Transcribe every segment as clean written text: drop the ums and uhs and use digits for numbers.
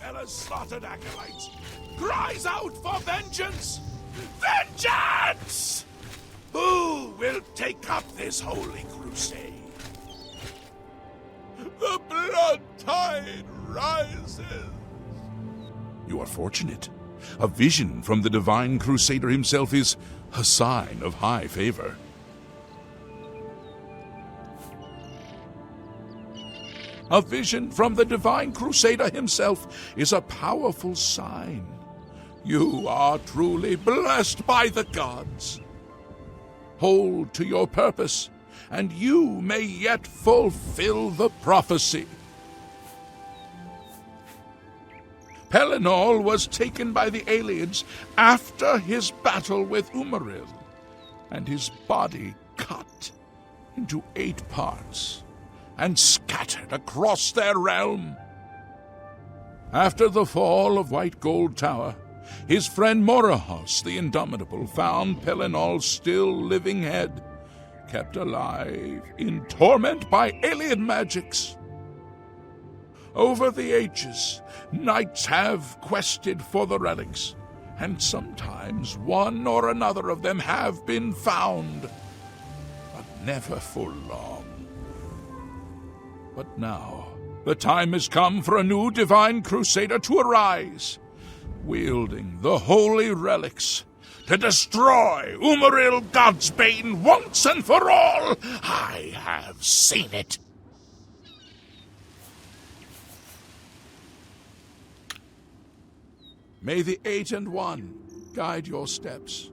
Pella's slaughtered acolytes cries out for vengeance! Vengeance! Who will take up this holy crusade? The blood tide rises! You are fortunate. A vision from the divine Crusader himself is a sign of high favor. A vision from the divine Crusader himself is a powerful sign. You are truly blessed by the gods. Hold to your purpose, and you may yet fulfill the prophecy. Pellinol was taken by the Ayleids after his battle with Umaril, and his body cut into 8 parts and scattered across their realm. After the fall of White Gold Tower, his friend Morahos the Indomitable found Pellinol's still living head, kept alive in torment by alien magics. Over the ages, knights have quested for the relics, and sometimes one or another of them have been found, but never for long. But now, the time has come for a new divine Crusader to arise, wielding the holy relics to destroy Umaril Godsbane once and for all. I have seen it. May the 8 and 1 guide your steps.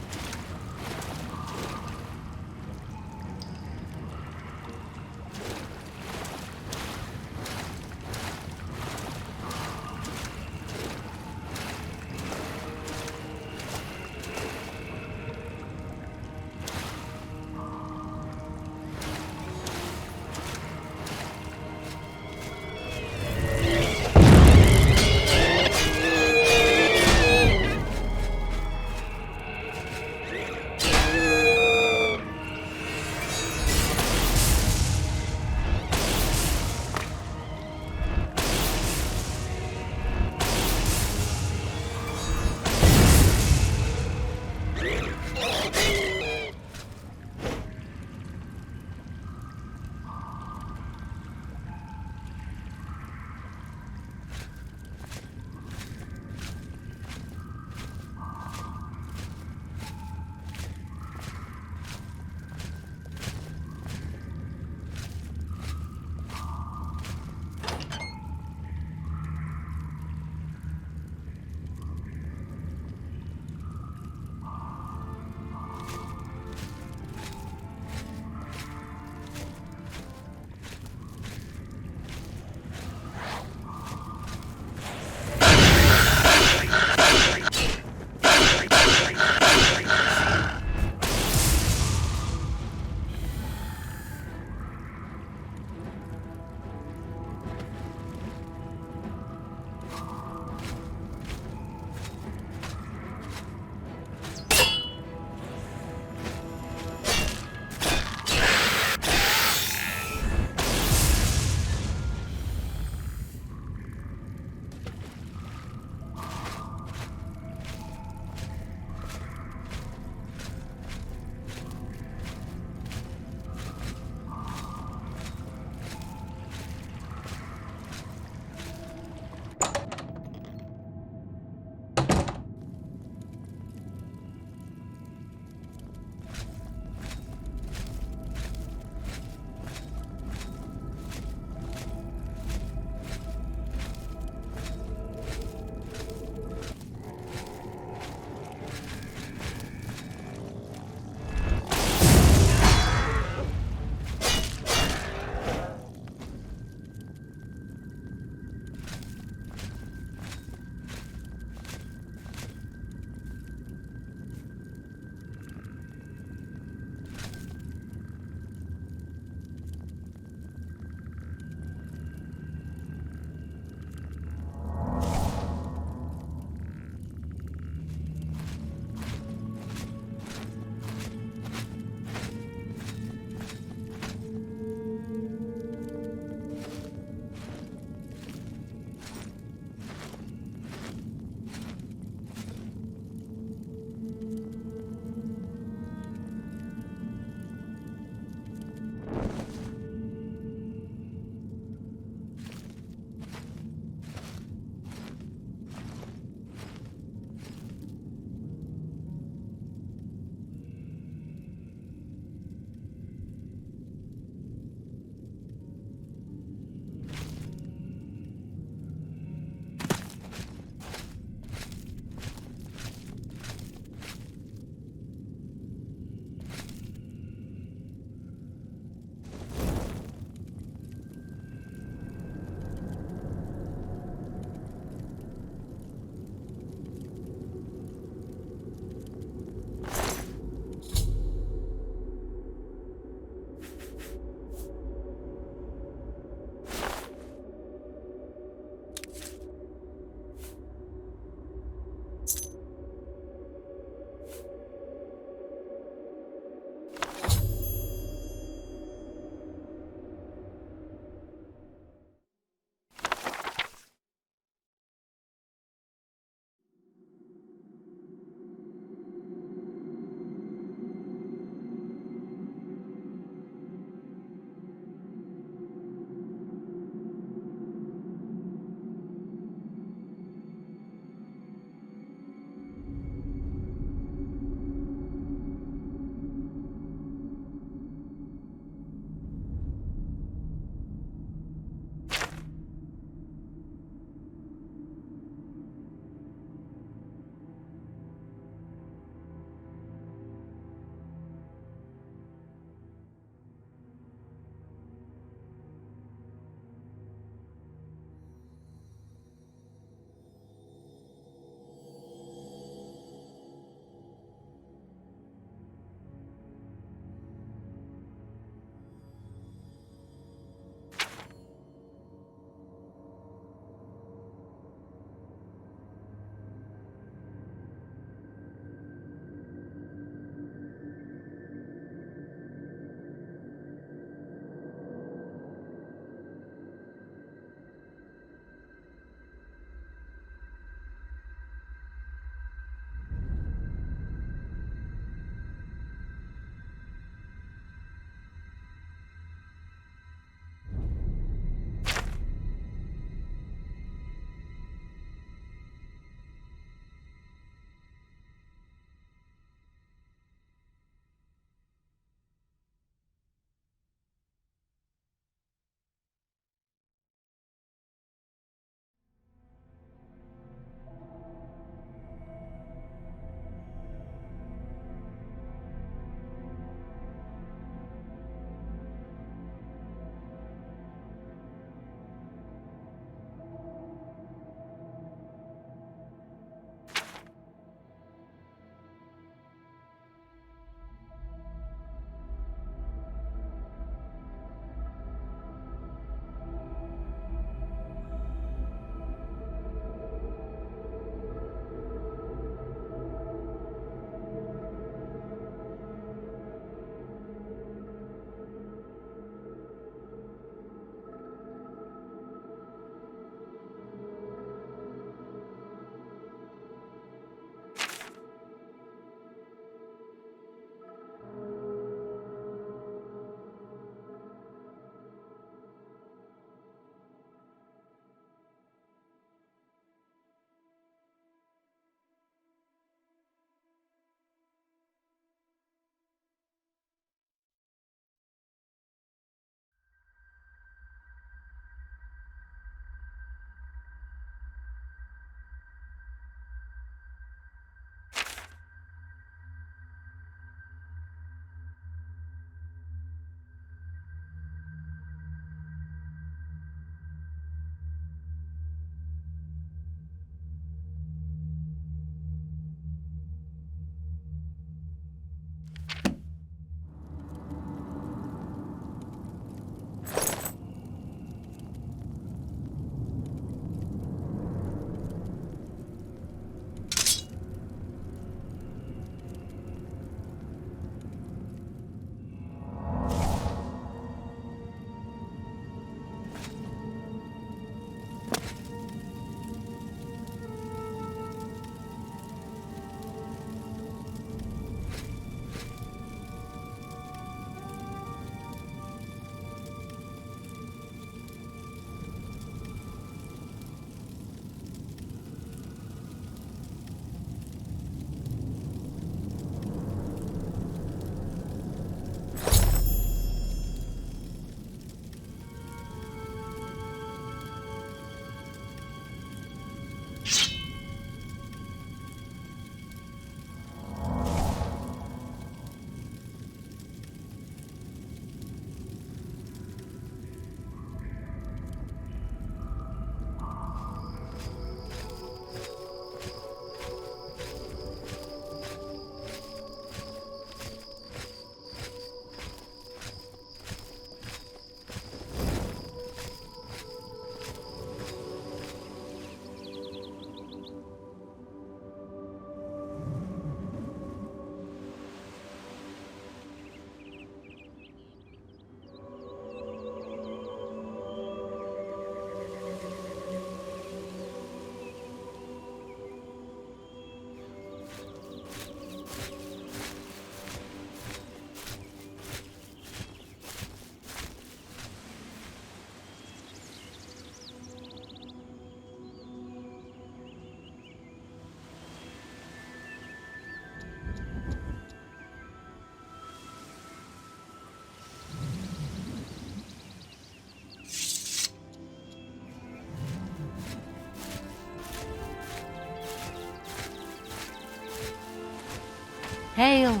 Hail!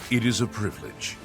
It is a privilege.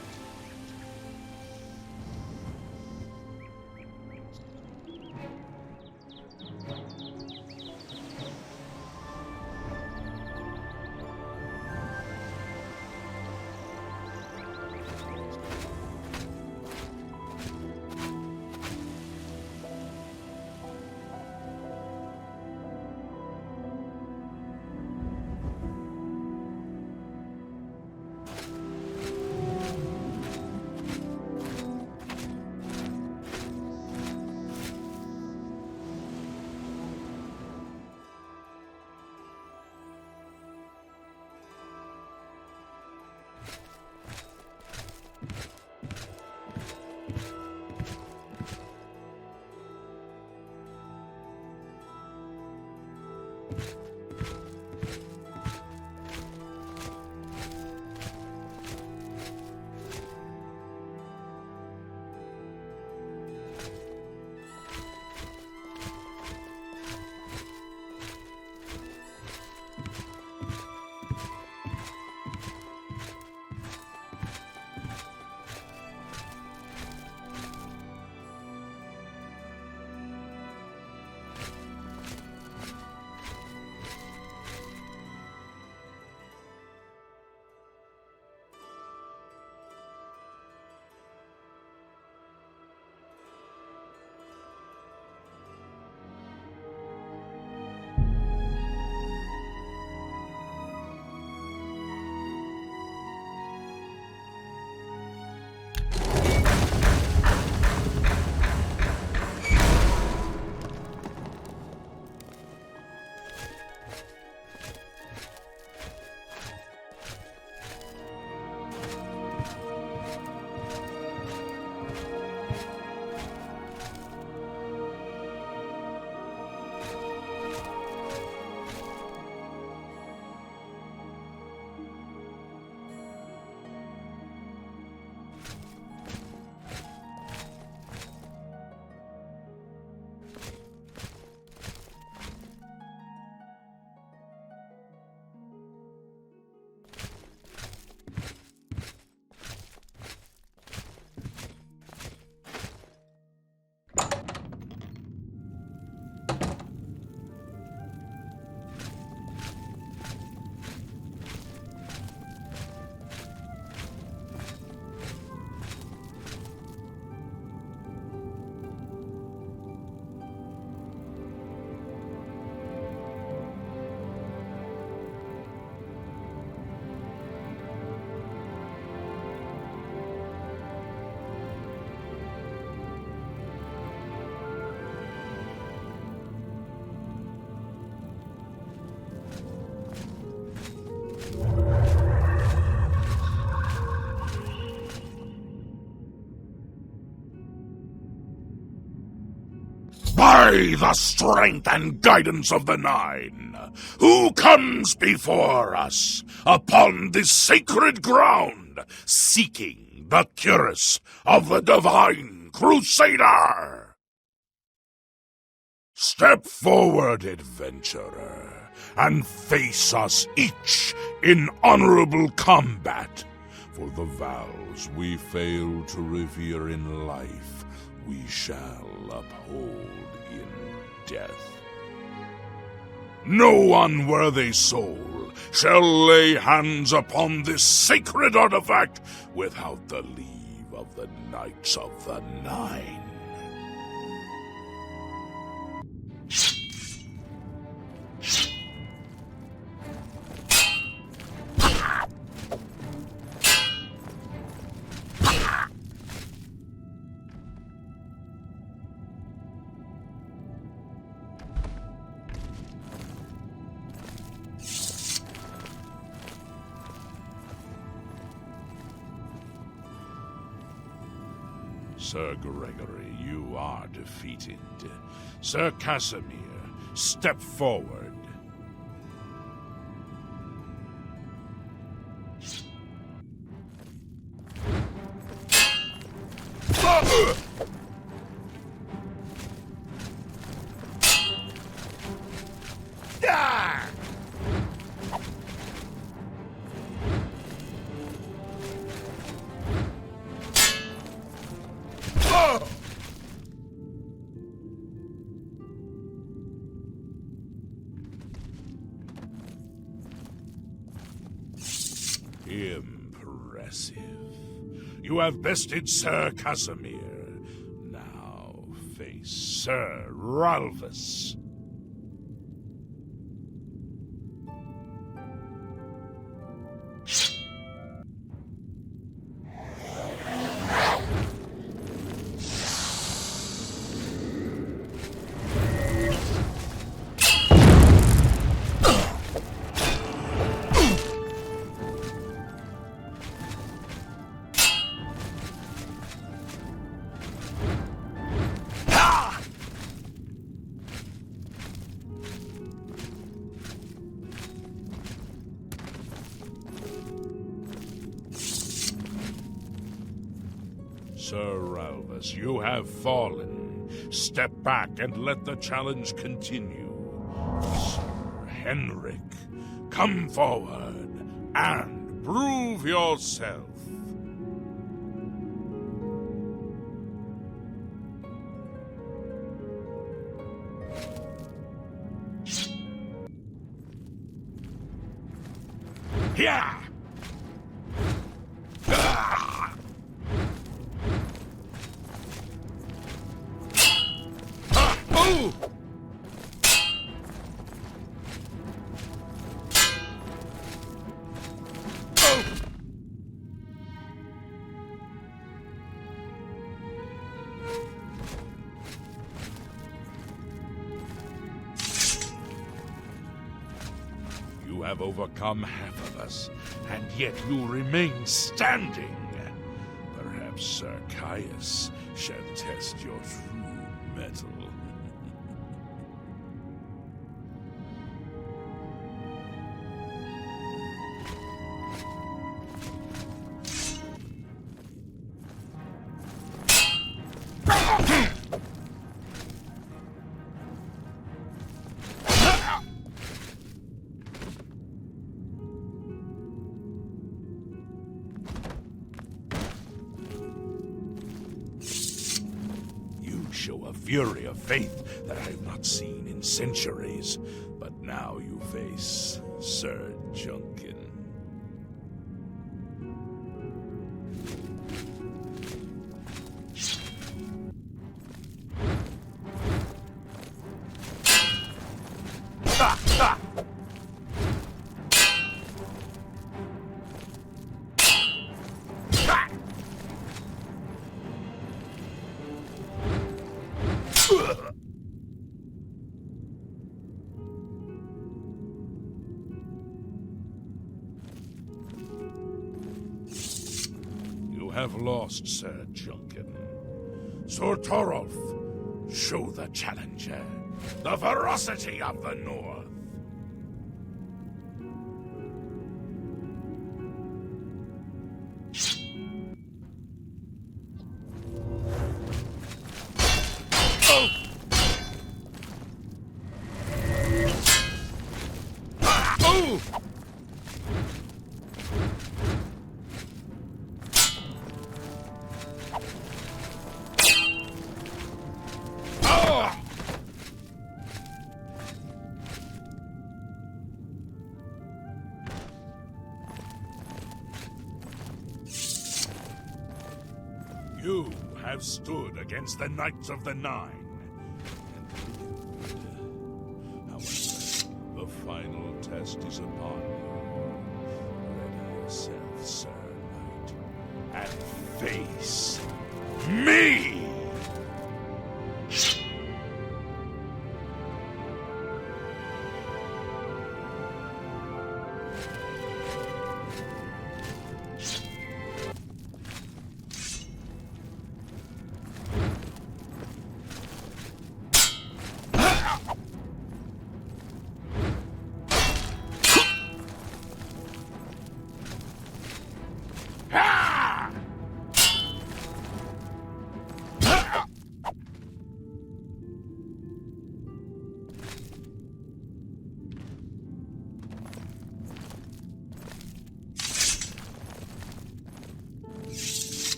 By the strength and guidance of the Nine, who comes before us upon this sacred ground, seeking the cuirass of the divine Crusader? Step forward, adventurer, and face us each in honorable combat. For the vows we fail to revere in life, we shall uphold in death. No unworthy soul shall lay hands upon this sacred artifact without the leave of the Knights of the Nine. Sir Gregory, you are defeated. Sir Casimir, step forward. Impressive. You have bested Sir Casimir. Now face Sir Ralphus. Sir Ralphus, you have fallen. Step back and let the challenge continue. Sir Henrik, come forward and prove yourself. Yeah! You have overcome half of us, and yet you remain standing. Perhaps Sir Caius shall test your true mettle. Show a fury of faith that I have not seen in centuries. But now you face Sir Junkin. You have lost, Sir Junkin. Sir Torolf, show the challenger the ferocity of the North. You have stood against the Knights of the Nine. However, the final test is upon you. Ready yourself, Sir Knight, and face me!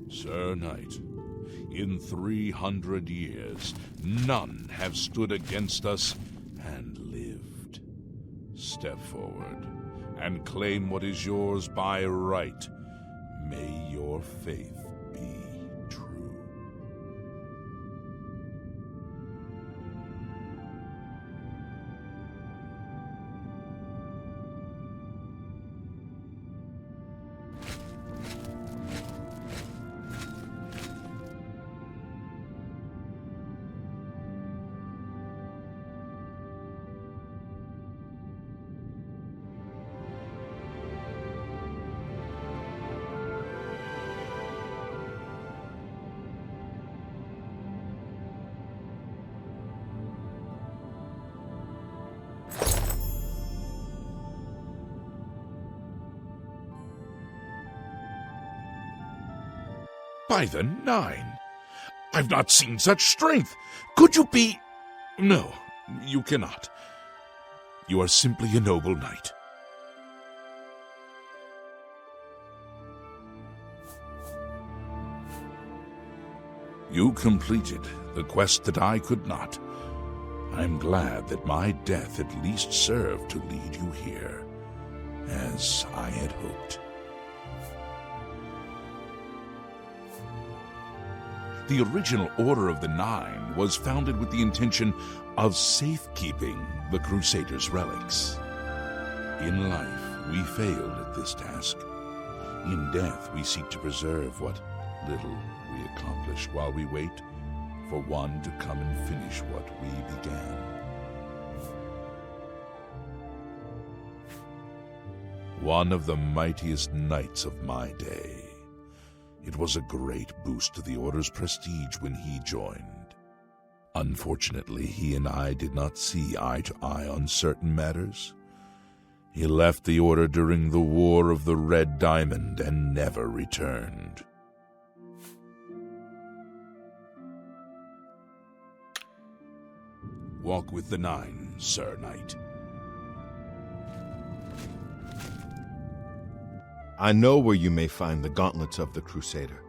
Sir Knight, in 300 years, none have stood against us and lived. Step forward and claim what is yours by right. May your faith be true. By the Nine, I've not seen such strength. Could you be... No, you cannot. You are simply a noble knight. You completed the quest that I could not. I'm glad that my death at least served to lead you here, as I had hoped. The original Order of the Nine was founded with the intention of safekeeping the Crusader's relics. In life, we failed at this task. In death, we seek to preserve what little we accomplish while we wait for one to come and finish what we began. One of the mightiest knights of my day. It was a great boost to the Order's prestige when he joined. Unfortunately, he and I did not see eye to eye on certain matters. He left the Order during the War of the Red Diamond and never returned. Walk with the Nine, Sir Knight. I know where you may find the gauntlets of the Crusader,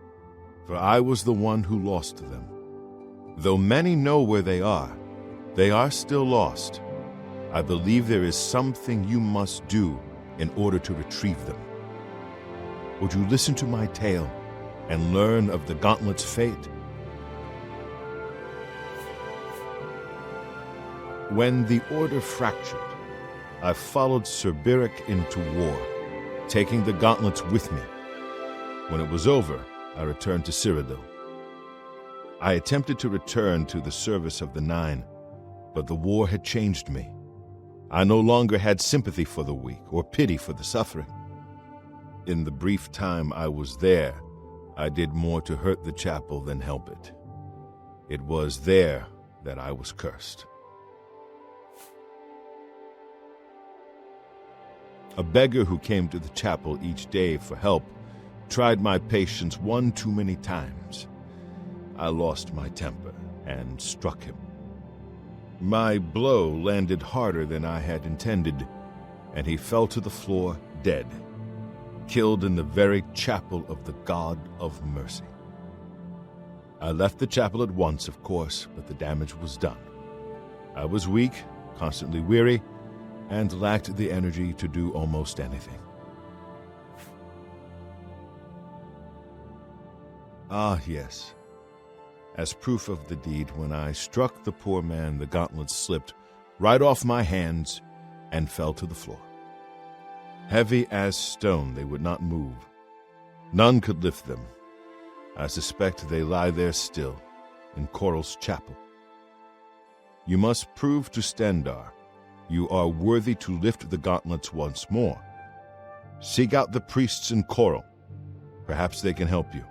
for I was the one who lost them. Though many know where they are still lost. I believe there is something you must do in order to retrieve them. Would you listen to my tale and learn of the gauntlet's fate? When the Order fractured, I followed Sir Beric into war, taking the gauntlets with me. When it was over, I returned to Cyrodiil. I attempted to return to the service of the Nine, but the war had changed me. I no longer had sympathy for the weak or pity for the suffering. In the brief time I was there, I did more to hurt the chapel than help it. It was there that I was cursed. A beggar who came to the chapel each day for help tried my patience one too many times. I lost my temper and struck him. My blow landed harder than I had intended, and he fell to the floor dead, killed in the very chapel of the God of Mercy. I left the chapel at once, of course, but the damage was done. I was weak, constantly weary, and lacked the energy to do almost anything. Ah, yes. As proof of the deed, when I struck the poor man, the gauntlets slipped right off my hands and fell to the floor. Heavy as stone, they would not move. None could lift them. I suspect they lie there still, in Coral's chapel. You must prove to Stendarr you are worthy to lift the gauntlets once more. Seek out the priests in Coral. Perhaps they can help you.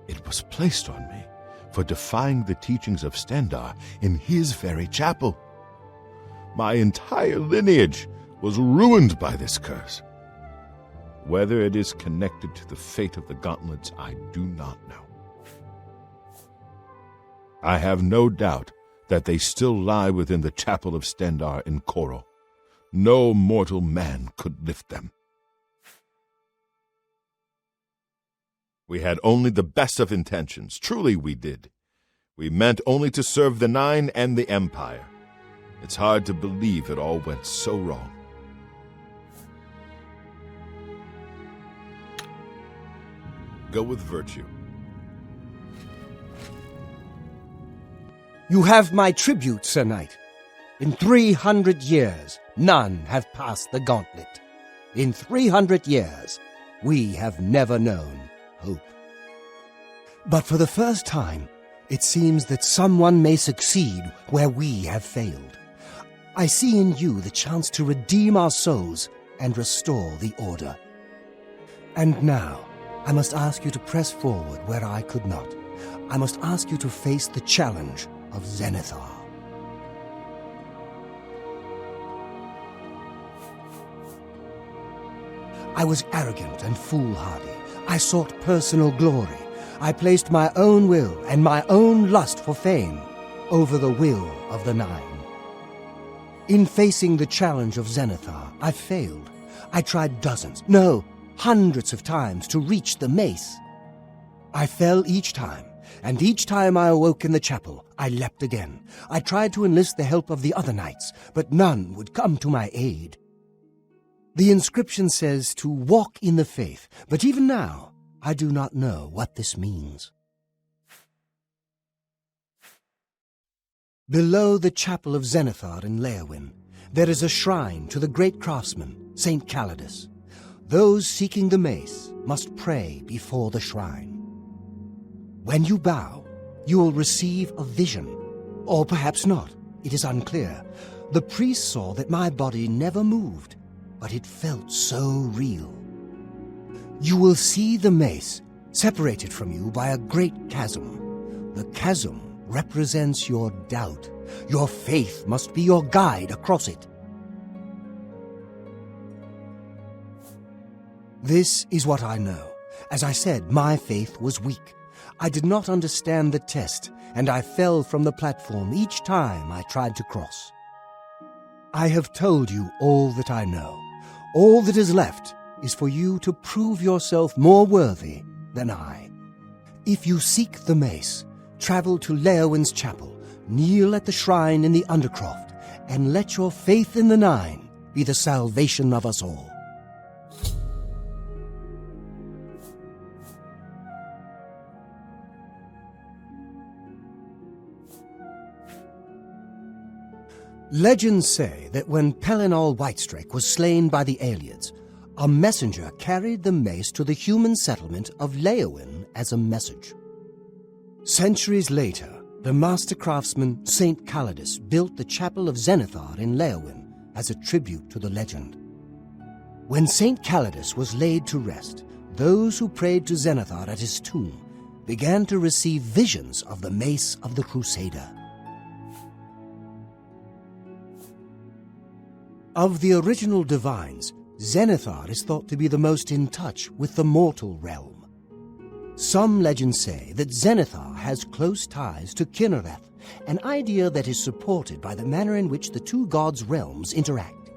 It was placed on me for defying the teachings of Stendarr in his very chapel. My entire lineage was ruined by this curse. Whether it is connected to the fate of the gauntlets, I do not know. I have no doubt that they still lie within the chapel of Stendarr in Coral. No mortal man could lift them. We had only the best of intentions, truly we did. We meant only to serve the Nine and the Empire. It's hard to believe it all went so wrong. Go with virtue. You have my tribute, Sir Knight. In 300 years, none have passed the gauntlet. In 300 years, we have never known hope. But for the first time, it seems that someone may succeed where we have failed. I see in you the chance to redeem our souls and restore the Order. And now, I must ask you to press forward where I could not. I must ask you to face the challenge of Zenithar. I was arrogant and foolhardy. I sought personal glory. I placed my own will and my own lust for fame over the will of the Nine. In facing the challenge of Zenithar, I failed. I tried dozens, no, hundreds of times to reach the mace. I fell each time, and each time I awoke in the chapel, I leapt again. I tried to enlist the help of the other knights, but none would come to my aid. The inscription says to walk in the faith, but even now, I do not know what this means. Below the chapel of Zenithar in Leowyn, there is a shrine to the great craftsman, St. Calidus. Those seeking the mace must pray before the shrine. When you bow, you will receive a vision, or perhaps not. It is unclear. The priest saw that my body never moved, but it felt so real. You will see the mace separated from you by a great chasm. The chasm represents your doubt. Your faith must be your guide across it. This is what I know. As I said, my faith was weak. I did not understand the test, and I fell from the platform each time I tried to cross. I have told you all that I know. All that is left is for you to prove yourself more worthy than I. If you seek the mace, travel to Leowyn's chapel, kneel at the shrine in the Undercroft, and let your faith in the Nine be the salvation of us all. Legends say that when Pellinol Whitestrake was slain by the Ayleids, a messenger carried the mace to the human settlement of Leowyn as a message. Centuries later, the master craftsman St. Calidus built the chapel of Zenithar in Leowyn as a tribute to the legend. When St. Calidus was laid to rest, those who prayed to Zenithar at his tomb began to receive visions of the mace of the Crusader. Of the original divines, Zenithar is thought to be the most in touch with the mortal realm. Some legends say that Zenithar has close ties to Kynareth, an idea that is supported by the manner in which the two gods' realms interact.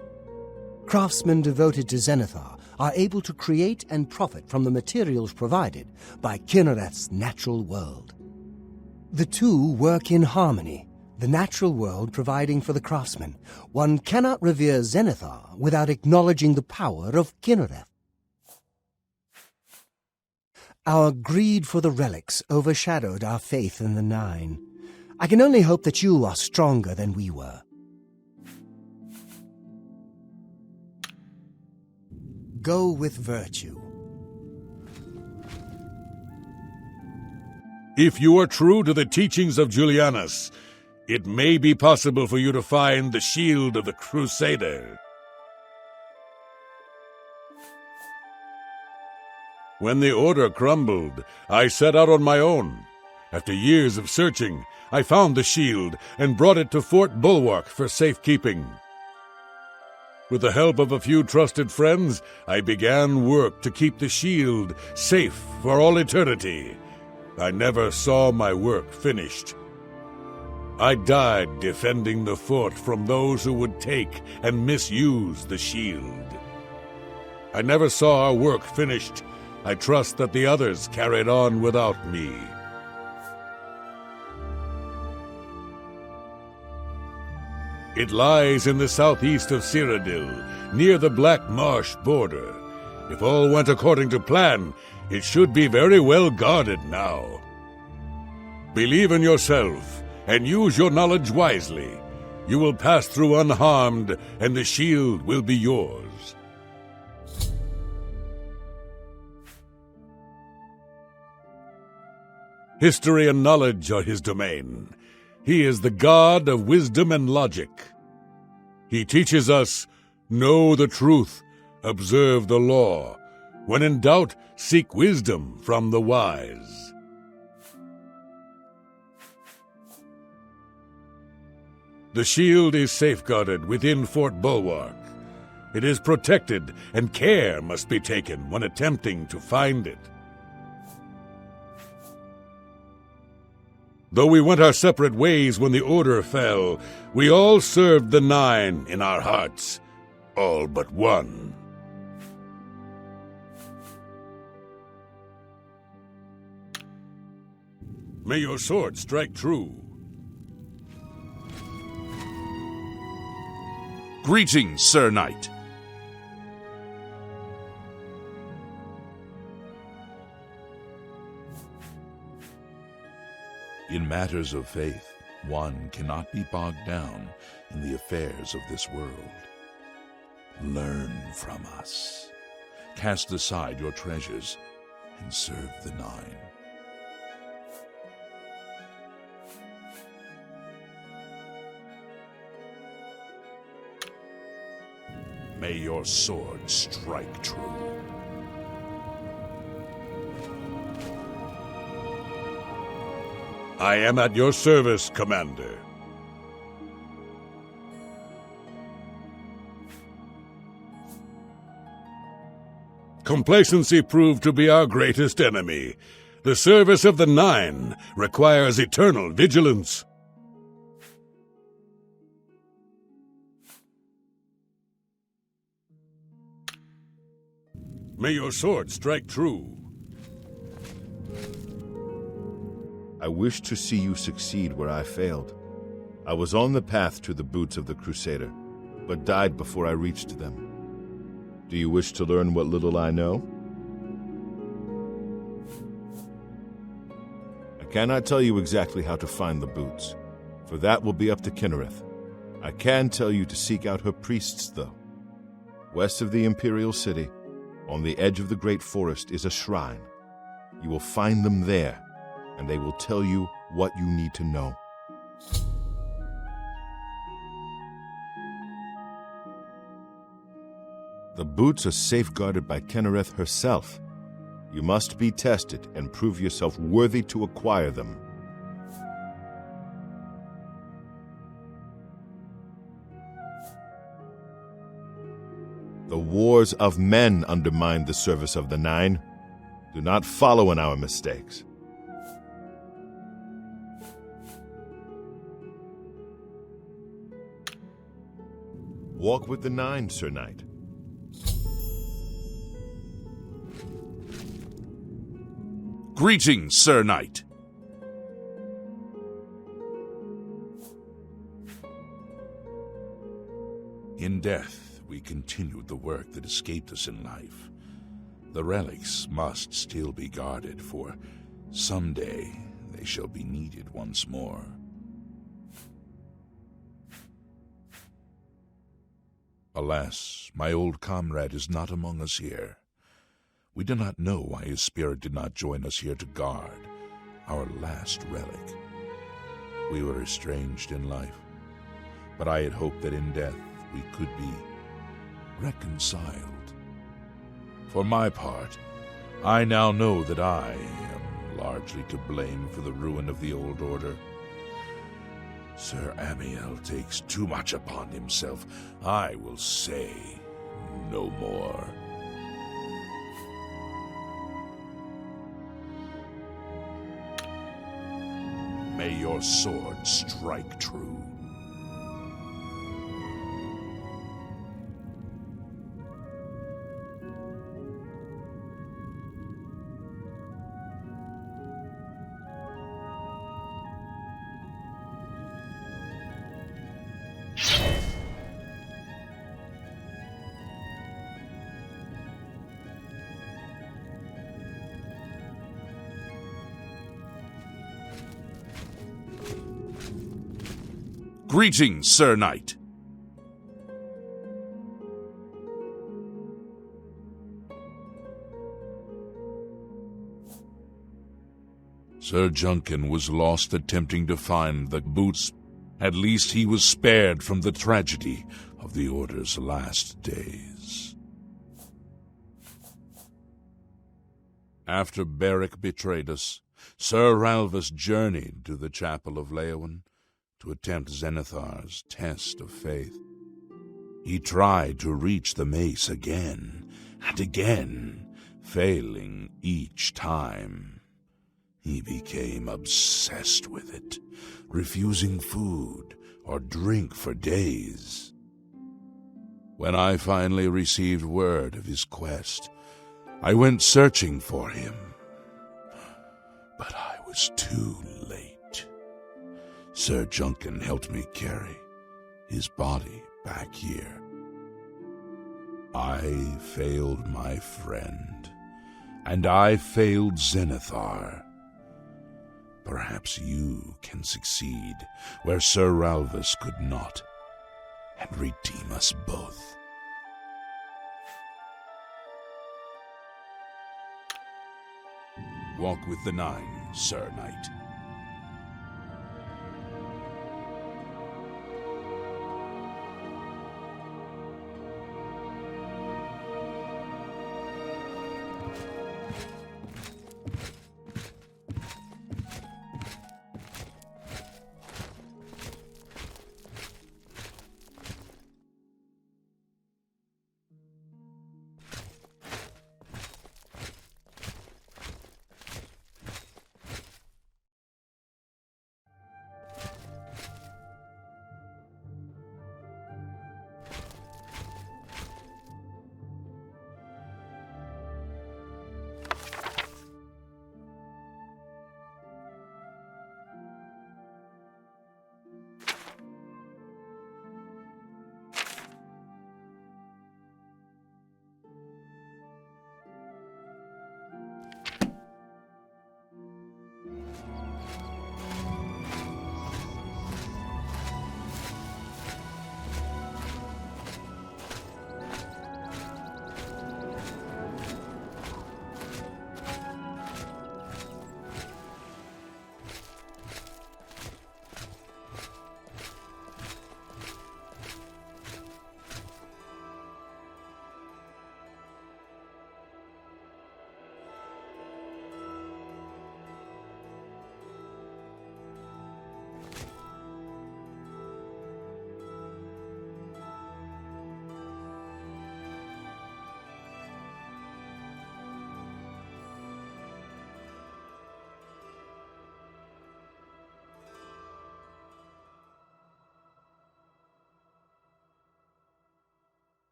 Craftsmen devoted to Zenithar are able to create and profit from the materials provided by Kynareth's natural world. The two work in harmony, the natural world providing for the craftsmen. One cannot revere Zenithar without acknowledging the power of Kynareth. Our greed for the relics overshadowed our faith in the Nine. I can only hope that you are stronger than we were. Go with virtue. If you are true to the teachings of Julianus, it may be possible for you to find the shield of the Crusader. When the Order crumbled, I set out on my own. After years of searching, I found the shield and brought it to Fort Bulwark for safekeeping. With the help of a few trusted friends, I began work to keep the shield safe for all eternity. I never saw my work finished. I died defending the fort from those who would take and misuse the shield. I never saw our work finished, I trust that the others carried on without me. It lies in the southeast of Cyrodiil, near the Black Marsh border. If all went according to plan, it should be very well guarded now. Believe in yourself, and use your knowledge wisely. You will pass through unharmed, and the shield will be yours. History and knowledge are his domain. He is the god of wisdom and logic. He teaches us, know the truth, observe the law. When in doubt, seek wisdom from the wise. The shield is safeguarded within Fort Bulwark. It is protected, and care must be taken when attempting to find it. Though we went our separate ways when the Order fell, we all served the Nine in our hearts, all but one. May your sword strike true. Greetings, Sir Knight. In matters of faith, one cannot be bogged down in the affairs of this world. Learn from us. Cast aside your treasures and serve the Nine. May your sword strike true. I am at your service, Commander. Complacency proved to be our greatest enemy. The service of the Nine requires eternal vigilance. May your sword strike true. I wish to see you succeed where I failed. I was on the path to the boots of the Crusader, but died before I reached them. Do you wish to learn what little I know? I cannot tell you exactly how to find the boots, for that will be up to Kinnereth. I can tell you to seek out her priests, though. West of the Imperial City, on the edge of the Great Forest, is a shrine. You will find them there, and they will tell you what you need to know. The boots are safeguarded by Kinnereth herself. You must be tested and prove yourself worthy to acquire them. The wars of men undermine the service of the Nine. Do not follow in our mistakes. Walk with the Nine, Sir Knight. Greetings, Sir Knight. In death, we continued the work that escaped us in life. The relics must still be guarded, for someday they shall be needed once more. Alas, my old comrade is not among us here. We do not know why his spirit did not join us here to guard our last relic. We were estranged in life, but I had hoped that in death we could be reconciled. For my part, I now know that I am largely to blame for the ruin of the old order. Sir Amiel takes too much upon himself. I will say no more. May your sword strike true. Greetings, Sir Knight. Sir Junkin was lost attempting to find the boots. At least he was spared from the tragedy of the Order's last days. After Beric betrayed us, Sir Ralvus journeyed to the Chapel of Leowen to attempt Zenithar's test of faith. He tried to reach the mace again and again, failing each time. He became obsessed with it, refusing food or drink for days. When I finally received word of his quest, I went searching for him. But I was too late. Sir Junkin helped me carry his body back here. I failed my friend, and I failed Zenithar. Perhaps you can succeed where Sir Ralvus could not, and redeem us both. Walk with the Nine, Sir Knight.